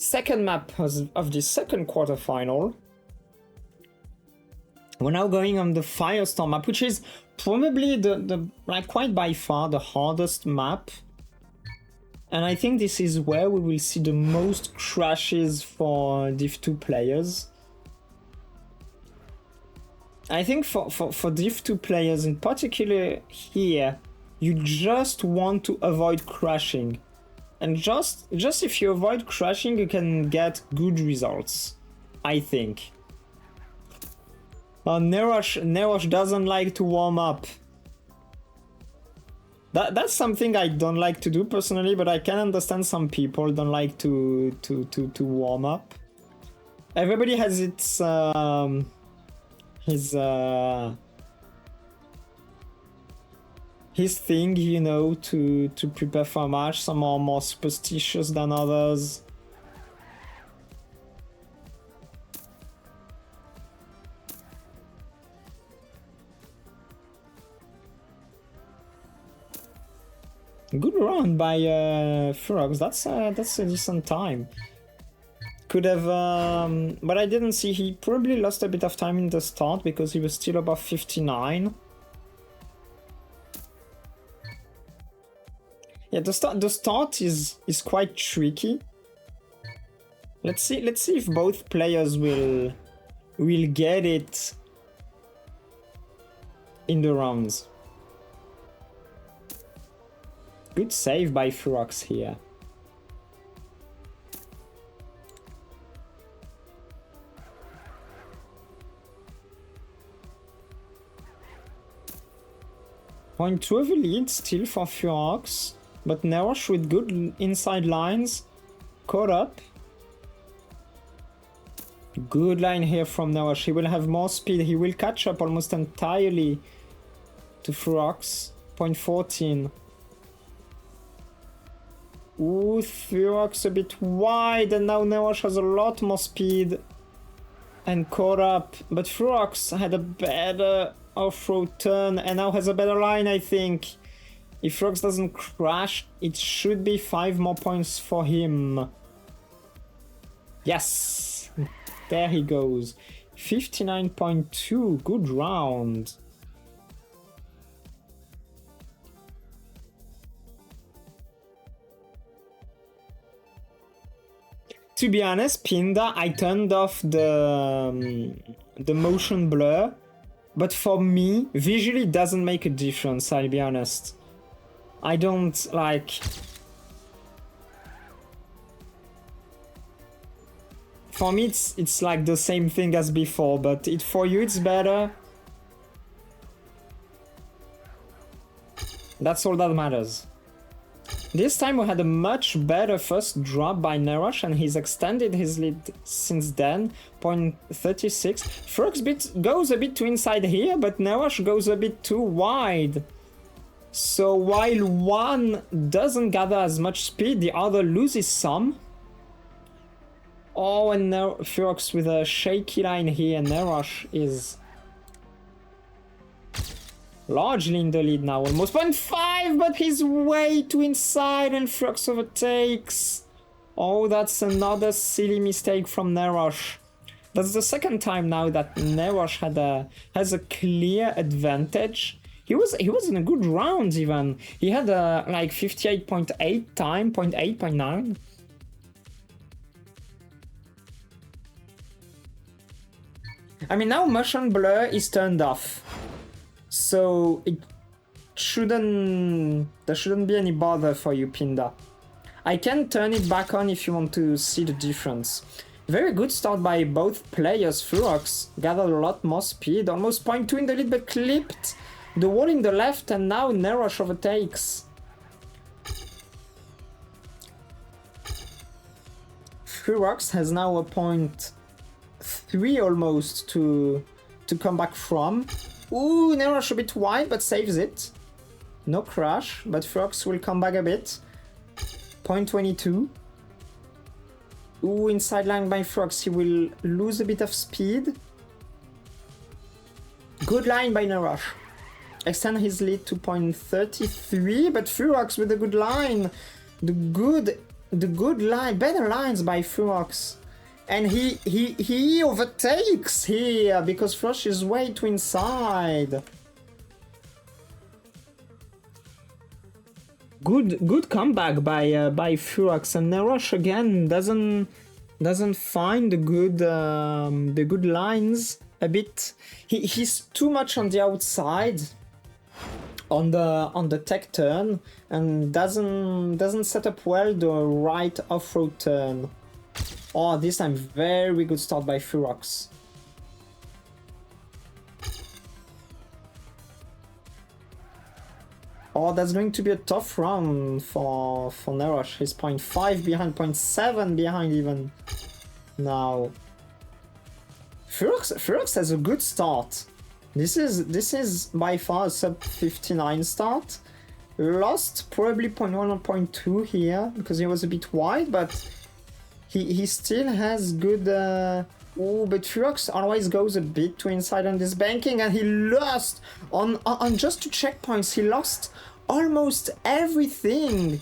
second map of the second quarterfinal. We're now going on the Firestorm map, which is probably the like quite by far the hardest map. And I think this is where we will see the most crashes for Div 2 players. I think for Div 2 players in particular here, you just want to avoid crashing. And just if you avoid crashing, you can get good results, I think. Neroche doesn't like to warm up. That's something I don't like to do personally, but I can understand some people don't like to warm up. Everybody has its his thing, you know, to prepare for a match. Some are more superstitious than others. Good run by Furox. That's a decent time. Could have, but I didn't see. He probably lost a bit of time in the start because he was still above 59. Yeah, the start is quite tricky. Let's see if both players will get it in the rounds. Good save by Furox here. Point 2 of a lead still for Furox, but Neroche with good inside lines, caught up. Good line here from Neroche. He will have more speed. He will catch up almost entirely to Furox. Point 14. Ooh, Furox a bit wide, and now Neroche has a lot more speed and caught up. But Furox had a better off-road turn and now has a better line, I think. If Furox doesn't crash, it should be 5 more points for him. Yes! There he goes. 59.2, good round. To be honest, Pinda, I turned off the motion blur, but for me, visually it doesn't make a difference, I'll be honest. I don't like... For me, it's like the same thing as before, but for you it's better. That's all that matters. This time we had a much better first drop by Neroche, and he's extended his lead since then. 0.36. Furox goes a bit too inside here, but Neroche goes a bit too wide. So while one doesn't gather as much speed, the other loses some. Oh, and now Furox with a shaky line here. Neroche is largely in the lead now, almost 0.5, but he's way too inside and Furox overtakes. Oh, that's another silly mistake from Neroche. That's the second time now that Neroche has a clear advantage. He was in a good round even. He had a like 58.8 time, 0.8, 0.9. I mean, now motion blur is turned off. So there shouldn't be any bother for you, Pinda. I can turn it back on if you want to see the difference. Very good start by both players. Furox gathered a lot more speed, almost 0.2 in the lead, but clipped the wall in the left, and now Neroche overtakes. Furox has now a 0.3 almost to come back from. Ooh, Neroche a bit wide, but saves it. No crash, but Furox will come back a bit. 0.22. Ooh, inside line by Furox, he will lose a bit of speed. Good line by Neroche. Extend his lead to 0.33, but Furox with a good line. The good the good line, better lines by Furox. And he overtakes here because Frosh is way too inside. Good comeback by Furox, and Neroche again doesn't find the good lines a bit. He's too much on the outside on the tech turn and doesn't set up well the right off-road turn. Oh, this time very good start by Furox. Oh, that's going to be a tough round for Neroche. He's 0.5 behind, 0.7 behind even now. Furox has a good start. This is by far a sub 59 start. Lost probably 0.1 or 0.2 here because he was a bit wide, but he still has good. Oh, but Furox always goes a bit too inside on this banking, and he lost on just 2 checkpoints. He lost almost everything.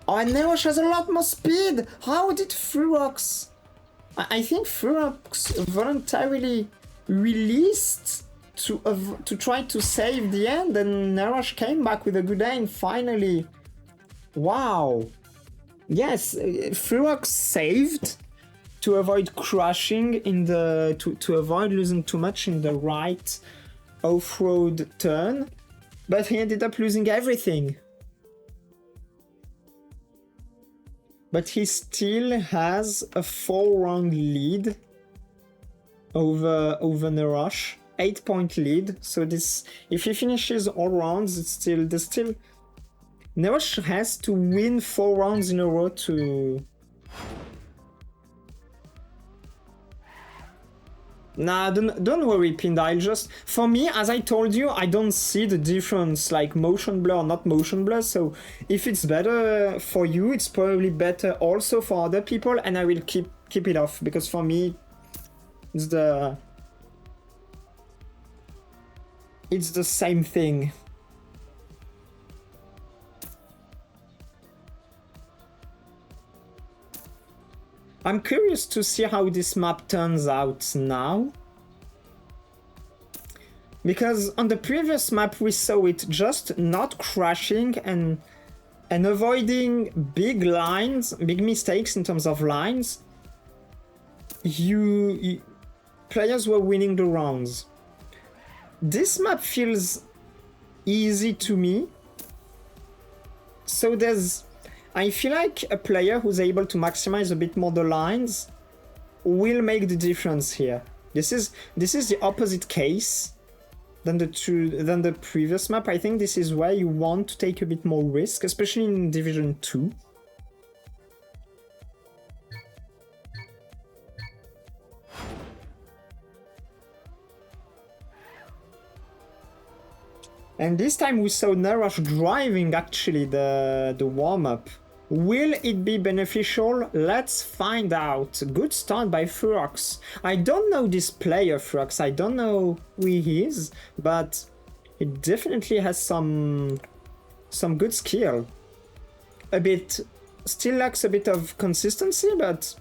Oh, and Neroche has a lot more speed. How did Furox? I think Furox voluntarily released to try to save the end, and Neroche came back with a good aim finally. Wow. Yes, Furox saved to avoid crashing in the to avoid losing too much in the right off-road turn, but he ended up losing everything. But he still has a 4-round lead over Neroche, 8-point lead. So this, if he finishes all rounds, there's still Neroche has to win 4 rounds in a row to. Nah, don't worry, Pindile. Just for me, as I told you, I don't see the difference like motion blur or not motion blur. So if it's better for you, it's probably better also for other people, and I will keep it off because for me, it's the same thing. I'm curious to see how this map turns out now. Because on the previous map we saw it just not crashing and avoiding big lines, big mistakes in terms of lines. Players were winning the rounds. This map feels easy to me. So I feel like a player who's able to maximize a bit more the lines will make the difference here. This is the opposite case than the previous map. I think this is where you want to take a bit more risk, especially in Division 2. And this time we saw Neroche driving actually the warm-up. Will it be beneficial? Let's find out. Good start by Furox. I don't know this player, Furox. I don't know who he is, but he definitely has some good skill. Still lacks a bit of consistency, but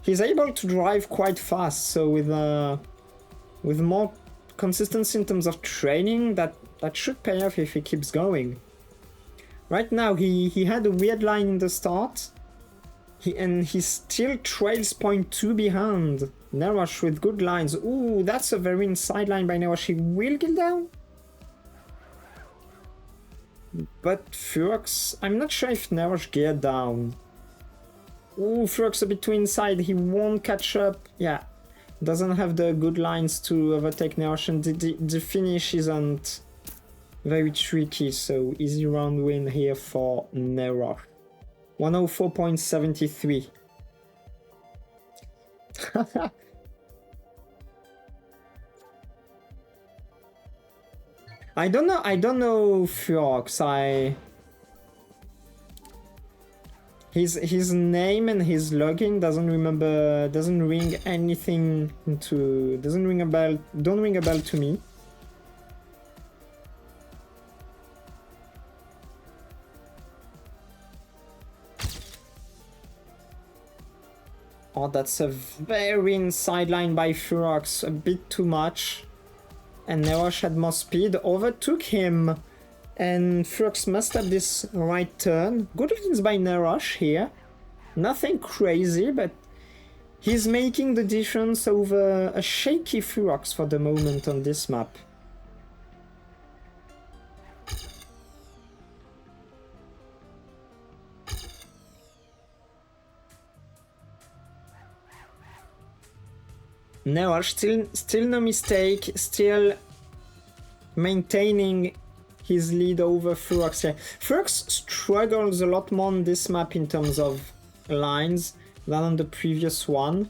he's able to drive quite fast. So with more consistency in terms of training, that should pay off if he keeps going. Right now, he had a weird line in the start, and he still trails 0.2 behind Neroche with good lines. Ooh, that's a very inside line by Neroche. He will get down. But Furox, I'm not sure if Neroche geared down. Ooh, Furox a bit too inside. He won't catch up. Yeah, doesn't have the good lines to overtake Neroche, and the finish isn't very tricky, so easy round win here for Neroche. 104.73. I don't know Furox. His name and his login doesn't ring anything doesn't ring a bell to me. Oh, that's a very inside line by Furox, a bit too much. And Neroche had more speed, overtook him. And Furox messed up this right turn. Good lines by Neroche here. Nothing crazy, but he's making the difference over a shaky Furox for the moment on this map. Neroche still no mistake, still maintaining his lead over Furox here. Furox struggles a lot more on this map in terms of lines than on the previous one.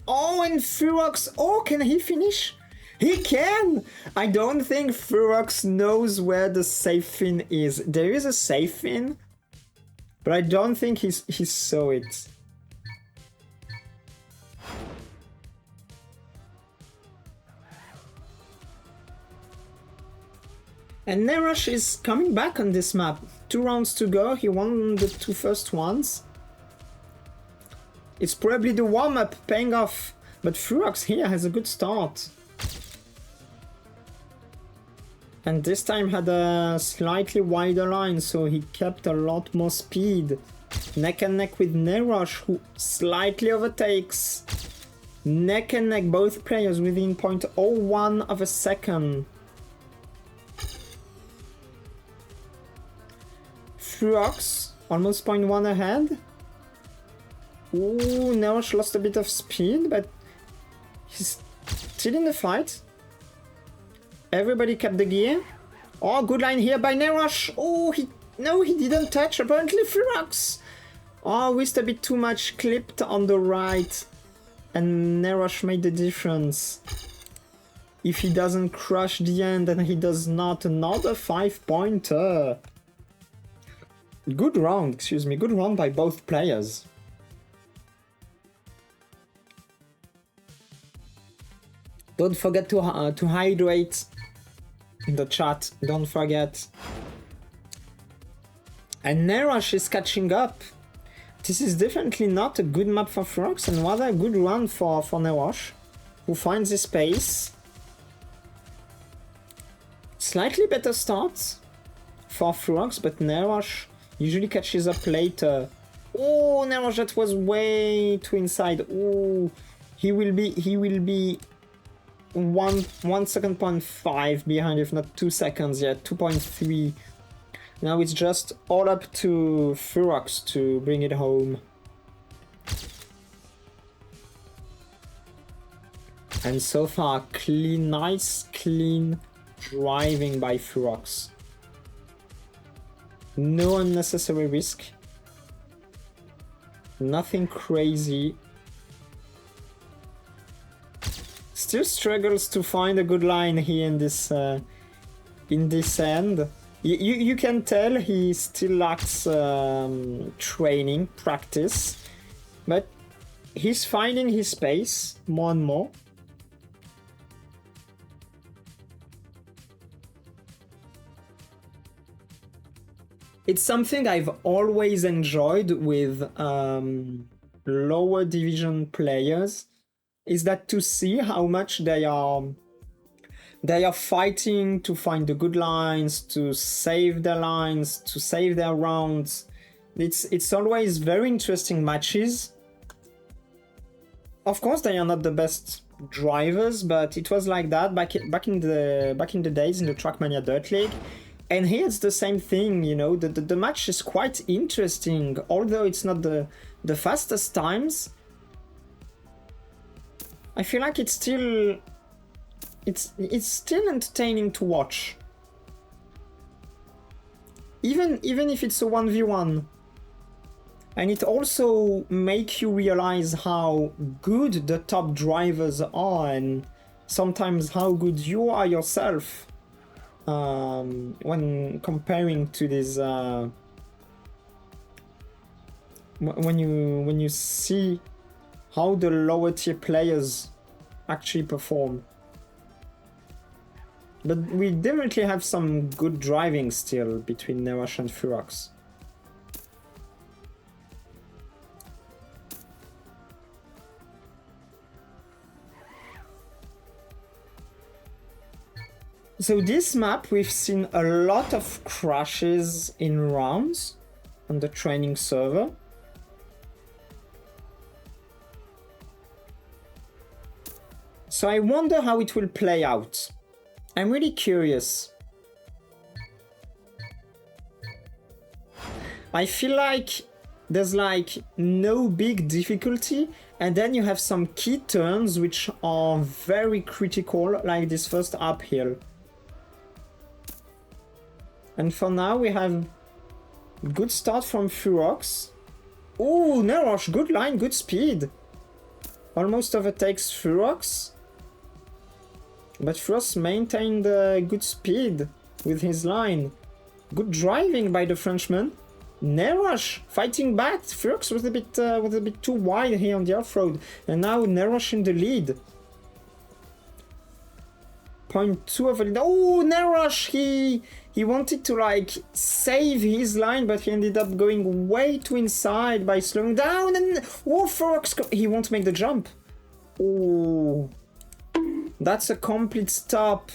Oh, and Furox, oh, can he finish? He can! I don't think Furox knows where the safe fin is. There is a safe fin, but I don't think he saw it. And Neroche is coming back on this map. 2 rounds to go, he won the 2 first ones. It's probably the warm-up paying off, but Furox here has a good start. And this time had a slightly wider line, so he kept a lot more speed. Neck and neck with Neroche, who slightly overtakes. Neck and neck, both players within 0.01 of a second. Furox, almost 0.1 ahead. Ooh, Neroche lost a bit of speed, but he's still in the fight. Everybody kept the gear. Oh, good line here by Neroche. Oh, he didn't touch, apparently Furox. Oh, whisked a bit too much, clipped on the right. And Neroche made the difference. If he doesn't crush the end, then he does not. Another 5-pointer. Good round, excuse me. Good round by both players. Don't forget to hydrate in the chat. Don't forget. And Neroche is catching up. This is definitely not a good map for Furox, and rather a good run for Neroche, who finds his pace. Slightly better start for Furox, but Neroche usually catches up later. Oh, Neroche, that was way too inside. Oh, he will be 1 second, 0.5 behind, if not 2 seconds yet, 2.3. Now it's just all up to Furox to bring it home. And so far, nice, clean driving by Furox. No unnecessary risk. Nothing crazy. Still struggles to find a good line here in this end. You can tell he still lacks training, practice, but he's finding his pace more and more. It's something I've always enjoyed with lower division players, is that to see how much they are fighting to find the good lines, to save their lines, to save their rounds. It's always very interesting matches. Of course, they are not the best drivers, but it was like that back in the days in the Trackmania Dirt League. And here it's the same thing, you know. The match is quite interesting, although it's not the fastest times. I feel like it's still entertaining to watch. Even if it's a 1v1. And it also makes you realize how good the top drivers are, and sometimes how good you are yourself when comparing to this when you see how the lower tier players actually perform. But we definitely have some good driving still between Neroche and Furox. So this map, we've seen a lot of crashes in rounds on the training server. So I wonder how it will play out. I'm really curious. I feel like there's like no big difficulty, and then you have some key turns which are very critical, like this first uphill. And for now we have good start from Furox. Ooh, Neroche, good line, good speed. Almost overtakes Furox. But Furox maintained good speed with his line. Good driving by the Frenchman. Neroche fighting back. Furox was a bit too wide here on the off-road, and now Neroche in the lead. 0.2 of a lead. Oh, Neroche, he wanted to like save his line, but he ended up going way too inside by slowing down. And oh, Furox, he won't make the jump. Oh, that's a complete stop.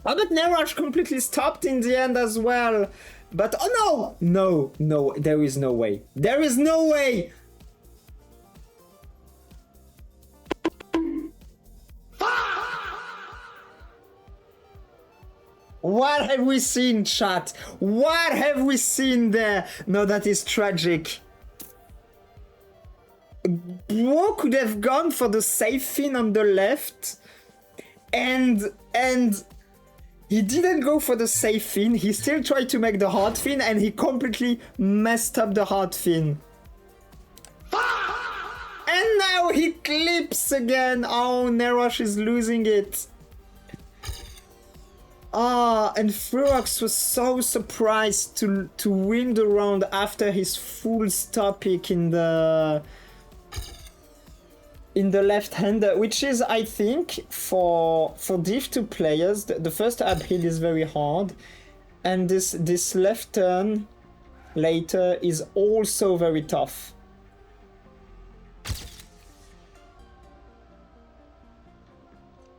Oh, but Neroche completely stopped in the end as well. But oh no! No, there is no way. There is no way! What have we seen, chat? What have we seen there? No, that is tragic. Bro could have gone for the safe fin on the left, and he didn't go for the safe fin. He still tried to make the hard fin, and he completely messed up the hard fin. And now he clips again. Oh, Neroche is losing it. Ah, and Furox was so surprised to win the round after his full stop pick in the left-hander, which is, I think, for Div 2 players, the first uphill is very hard, and this left turn later is also very tough.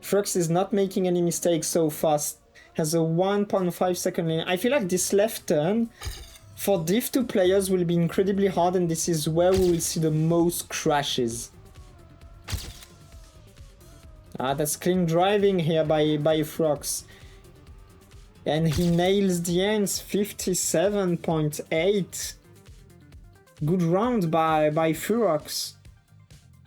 Furox is not making any mistakes so fast, has a 1.5 second lane. I feel like this left turn for Div 2 players will be incredibly hard, and this is where we will see the most crashes. Ah, that's clean driving here by Furox. And he nails the ends, 57.8. Good round by Furox.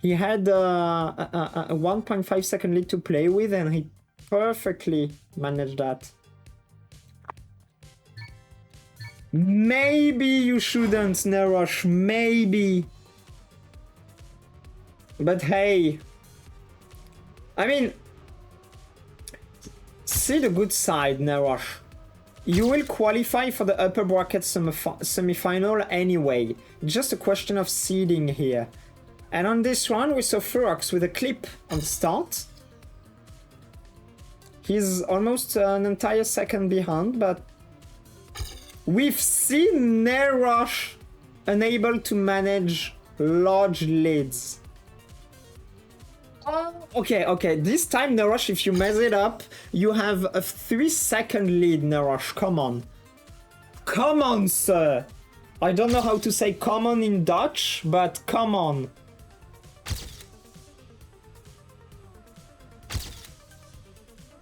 He had a 1.5 second lead to play with, and he perfectly managed that. Maybe you shouldn't, Neroche, maybe. But hey, I mean, see the good side, Neroche. You will qualify for the upper bracket semi-final anyway. Just a question of seeding here. And on this run, we saw Furox with a clip on the start. He's almost an entire second behind, but we've seen Neroche unable to manage large leads. Okay, this time, Neroche, if you mess it up, you have a 3-second lead, Neroche, come on. Come on, sir! I don't know how to say come on in Dutch, but come on.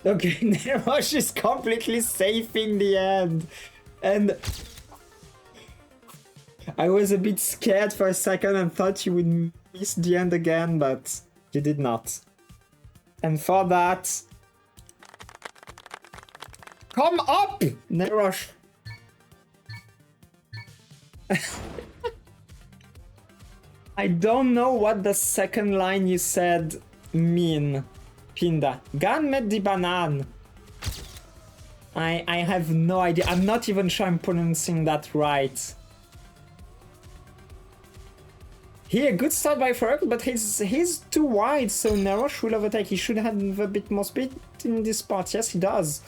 Okay, Neroche is completely safe in the end. And I was a bit scared for a second and thought you would miss the end again, but you did not. And for that, come up, Neroche. I don't know what the second line you said mean, Pinda. Gan met die banaan. I have no idea. I'm not even sure I'm pronouncing that right. Here, good start by Furox, but he's too wide, so Neroche will overtake. He should have a bit more speed in this part. Yes, he does.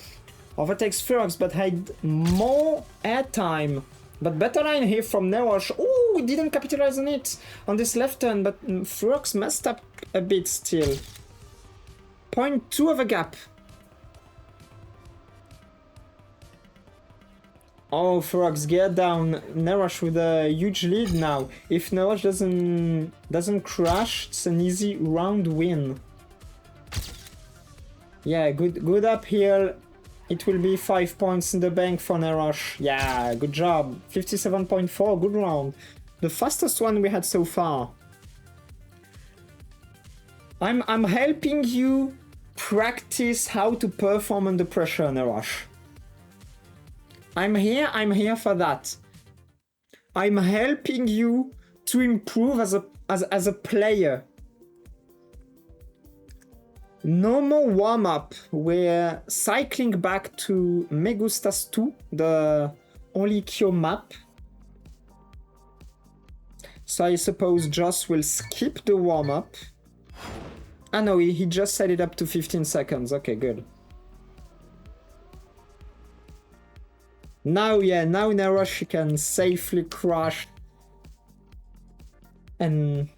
Overtakes Furox, but had more airtime. But better line here from Neroche. Oh, he didn't capitalize on it on this left turn, but Furox messed up a bit still. 0.2 of a gap. Oh, Furox, get down. Neroche with a huge lead now. If Neroche doesn't crash, it's an easy round win. Yeah, good uphill. It will be 5 points in the bank for Neroche. Yeah, good job. 57.4, good round. The fastest one we had so far. I'm helping you practice how to perform under pressure, Neroche. I'm here for that. I'm helping you to improve as a player. No more warm-up. We're cycling back to Me Gustas 2, the only Kyo map. So I suppose Joss will skip the warm-up. Ah no, he just set it up to 15 seconds. Okay, good. Now, yeah, now Neroche can safely crash and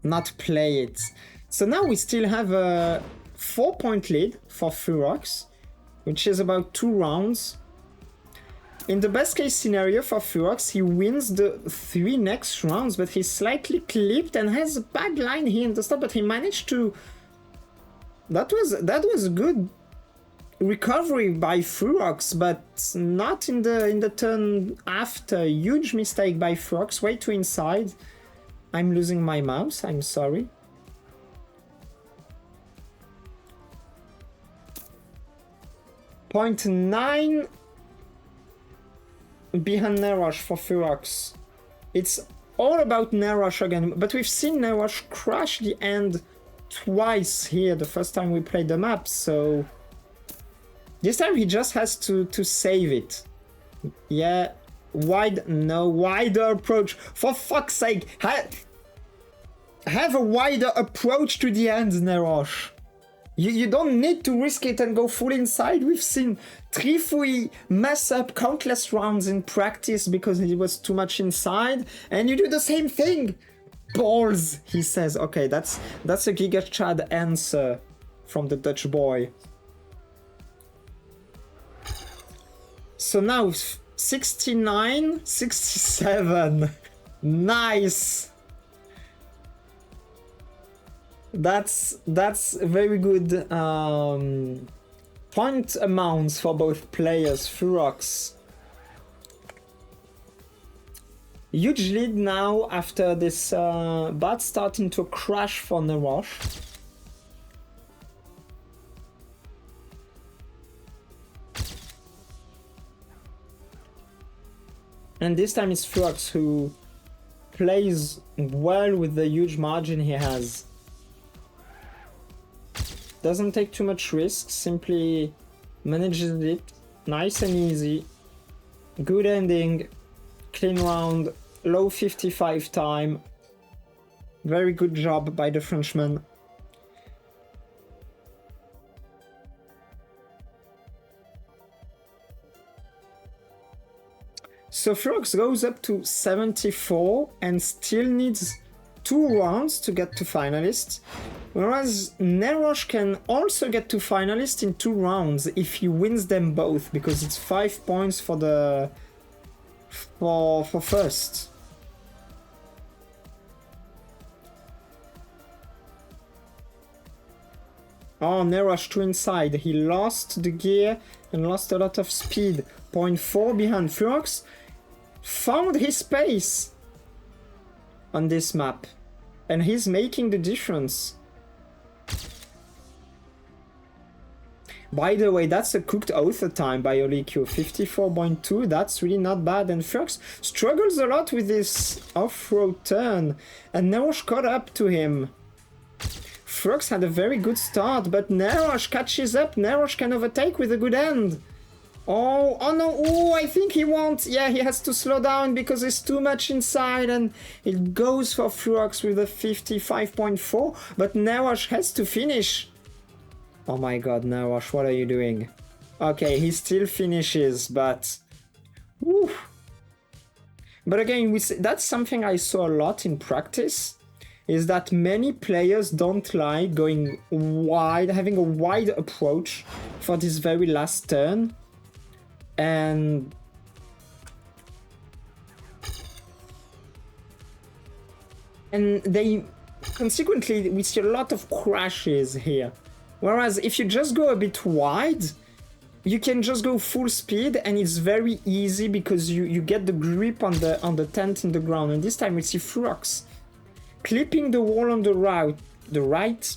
not play it. So now we still have a 4-point lead for Furox, which is about 2 rounds. In the best case scenario for Furox, he wins the 3 next rounds, but he's slightly clipped and has a bad line here in the start, but he managed to... That was a good recovery by Furox, but not in the turn after. Huge mistake by Furox, way too inside. I'm losing my mouse, I'm sorry. .9 behind Neroche for Furox. It's all about Neroche again, but we've seen Neroche crash the end twice here the first time we played the map, so this time he just has to save it. Yeah, wider approach. For fuck's sake, have a wider approach to the end, Neroche. You don't need to risk it and go full inside. We've seen Trifui mess up countless rounds in practice because he was too much inside, and you do the same thing. Balls, he says. Okay, that's a Giga Chad answer from the Dutch boy. So now 69, 67. Nice. That's very good point amounts for both players. Furox. Huge lead now after this bad start into a crash for Neroche. And this time it's Furox who plays well with the huge margin he has. Doesn't take too much risk, simply manages it nice and easy. Good ending, clean round, low 55 time. Very good job by the Frenchman. So Furox goes up to 74 and still needs 2 rounds to get to finalist, whereas Neroche can also get to finalist in 2 rounds if he wins them both, because it's 5 points for the for first. Oh, Neroche too inside. He lost the gear and lost a lot of speed. 0.4 behind. Furox found his pace on this map, and he's making the difference. By the way, that's a cooked author time by Olikyo, 54.2, that's really not bad, and Furox struggles a lot with this off-road turn, and Neroche caught up to him. Furox had a very good start, but Neroche catches up. Neroche can overtake with a good end. Oh no, oh, I think he won't. Yeah, he has to slow down because there's too much inside, and it goes for Furox with a 55.4, but Neroche has to finish. Oh my god, Neroche, what are you doing? Okay, he still finishes, but... Woo. But again, that's something I saw a lot in practice, is that many players don't like going wide, having a wide approach for this very last turn. And they consequently we see a lot of crashes here. Whereas if you just go a bit wide, you can just go full speed and it's very easy because you get the grip on the tent in the ground. And this time we see Furox clipping the wall on the right.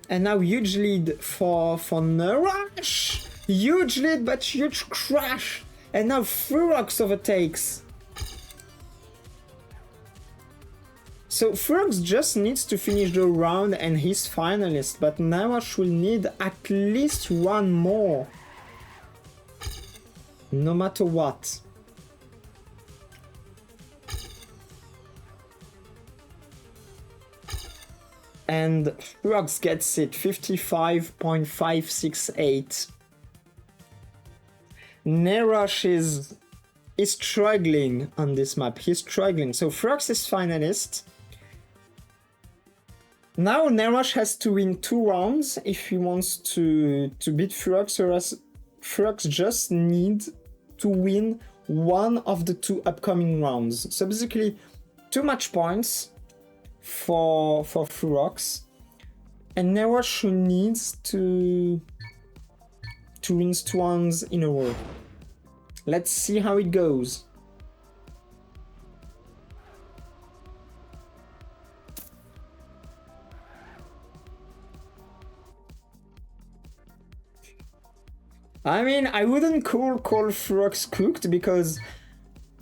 And now huge lead for Neroche. Huge lead but huge crash. And now Furox overtakes. So Furox just needs to finish the round and he's finalist, but Neroche will need at least one more. No matter what. And Furox gets it, 55.568. Neroche is struggling on this map. He's struggling. So Furox is finalist. Now Neroche has to win 2 rounds if he wants to beat Furox, whereas Furox just needs to win one of the 2 upcoming rounds. So basically 2 match points for Furox, and Neroche needs to win 2 rounds in a row. Let's see how it goes. I mean, I wouldn't call Furox cooked because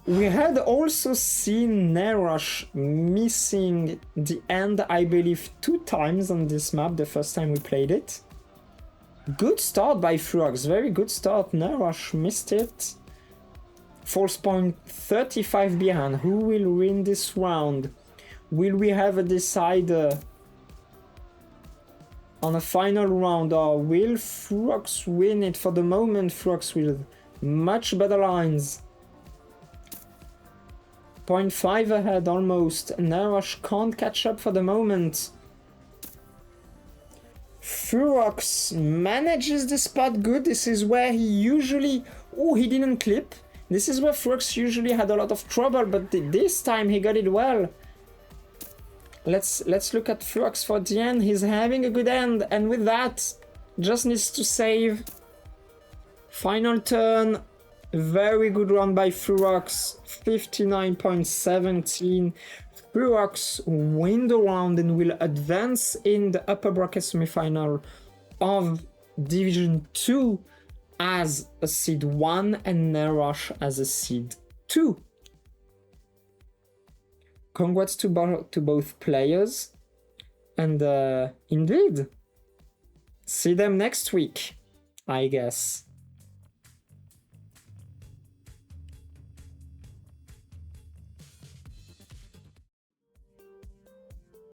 we had also seen Neroche missing the end, I believe, 2 times on this map the first time we played it. Good start by Furox, very good start. Neroche missed it. Force point 35 behind. Who will win this round? Will we have a decider on a final round, or will Furox win it? For the moment, Furox with much better lines. 0.5 ahead almost. Neroche can't catch up for the moment. Furox manages the spot good. This is where he usually... Oh, he didn't clip. This is where Furox usually had a lot of trouble, but this time he got it well. Let's look at Furox for the end. He's having a good end, and with that, just needs to save. Final turn. Very good run by Furox. 59.17. Furox win the round and will advance in the upper bracket semifinal of Division 2 as a seed 1 and Neroche as a seed 2. Congrats to both players, and indeed, see them next week, I guess.